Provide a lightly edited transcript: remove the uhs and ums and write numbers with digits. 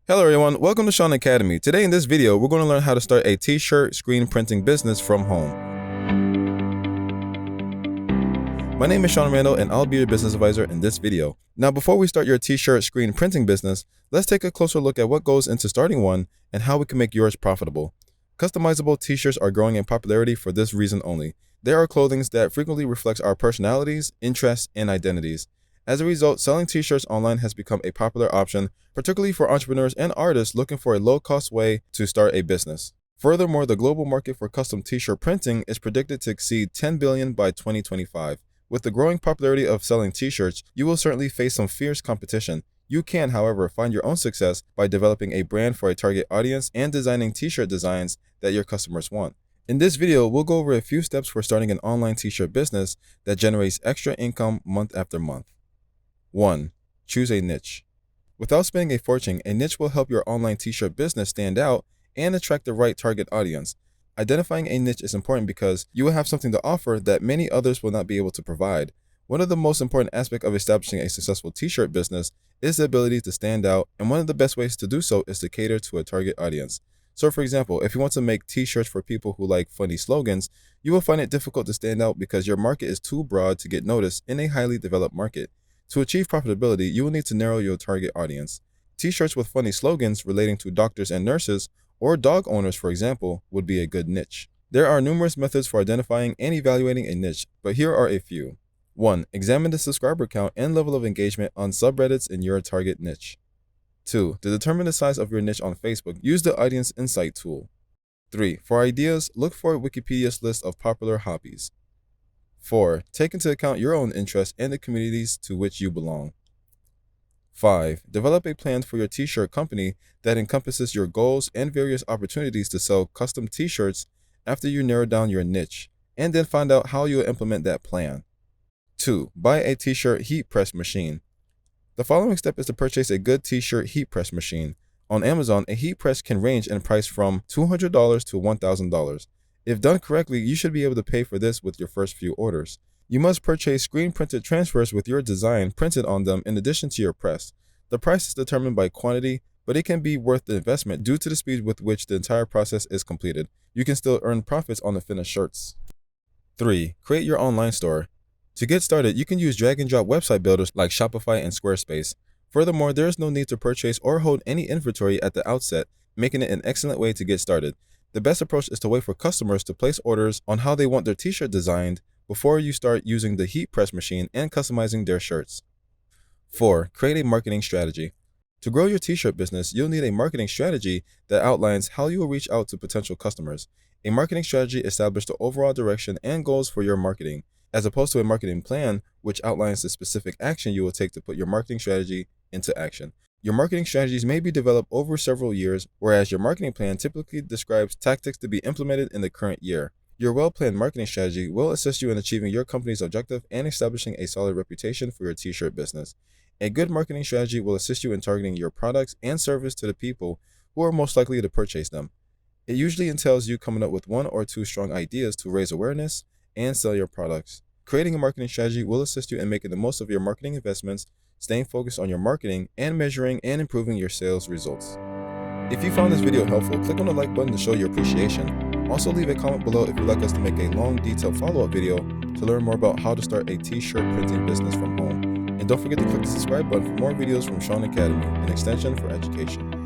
Hello everyone, welcome to Shaun Academy. Today in this video, we're going to learn how to start a t-shirt screen printing business from home. My name is Shaun Randall and I'll be your business advisor in this video. Now before we start your t-shirt screen printing business, let's take a closer look at what goes into starting one and how we can make yours profitable. Customizable t-shirts are growing in popularity for this reason only. They are clothing that frequently reflects our personalities, interests, and identities. As a result, selling t-shirts online has become a popular option, particularly for entrepreneurs and artists looking for a low-cost way to start a business. Furthermore, the global market for custom t-shirt printing is predicted to exceed $10 billion by 2025. With the growing popularity of selling t-shirts, you will certainly face some fierce competition. You can, however, find your own success by developing a brand for a target audience and designing t-shirt designs that your customers want. In this video, we'll go over a few steps for starting an online t-shirt business that generates extra income month after month. 1. Choose a niche. Without spending a fortune, a niche will help your online t-shirt business stand out and attract the right target audience. Identifying a niche is important because you will have something to offer that many others will not be able to provide. One of the most important aspects of establishing a successful t-shirt business is the ability to stand out, and one of the best ways to do so is to cater to a target audience. So for example, if you want to make t-shirts for people who like funny slogans, you will find it difficult to stand out because your market is too broad to get noticed in a highly developed market. To achieve profitability, you will need to narrow your target audience. T-shirts with funny slogans relating to doctors and nurses, or dog owners for example, would be a good niche. There are numerous methods for identifying and evaluating a niche, but here are a few. 1. Examine the subscriber count and level of engagement on subreddits in your target niche. 2. To determine the size of your niche on Facebook, use the Audience Insight tool. 3. For ideas, look for Wikipedia's list of popular hobbies. 4. Take into account your own interests and the communities to which you belong. 5. Develop a plan for your t-shirt company that encompasses your goals and various opportunities to sell custom t-shirts after you narrow down your niche, and then find out how you will implement that plan. 2. Buy a t-shirt heat press machine. The following step is to purchase a good t-shirt heat press machine. On Amazon, a heat press can range in price from $200 to $1,000. If done correctly, you should be able to pay for this with your first few orders. You must purchase screen-printed transfers with your design printed on them in addition to your press. The price is determined by quantity, but it can be worth the investment due to the speed with which the entire process is completed. You can still earn profits on the finished shirts. 3. Create your online store. To get started, you can use drag-and-drop website builders like Shopify and Squarespace. Furthermore, there is no need to purchase or hold any inventory at the outset, making it an excellent way to get started. The best approach is to wait for customers to place orders on how they want their t-shirt designed before you start using the heat press machine and customizing their shirts. 4. Create a marketing strategy. To grow your t-shirt business, you'll need a marketing strategy that outlines how you will reach out to potential customers. A marketing strategy establishes the overall direction and goals for your marketing, as opposed to a marketing plan, which outlines the specific action you will take to put your marketing strategy into action. Your marketing strategies may be developed over several years, whereas your marketing plan typically describes tactics to be implemented in the current year. Your well-planned marketing strategy will assist you in achieving your company's objective and establishing a solid reputation for your t-shirt business. A good marketing strategy will assist you in targeting your products and service to the people who are most likely to purchase them. It usually entails you coming up with 1 or 2 strong ideas to raise awareness and sell your products. Creating a marketing strategy will assist you in making the most of your marketing investments, staying focused on your marketing, and measuring and improving your sales results. If you found this video helpful, click on the like button to show your appreciation. Also leave a comment below if you'd like us to make a long, detailed follow-up video to learn more about how to start a t-shirt printing business from home. And don't forget to click the subscribe button for more videos from Shaun Academy, an extension for education.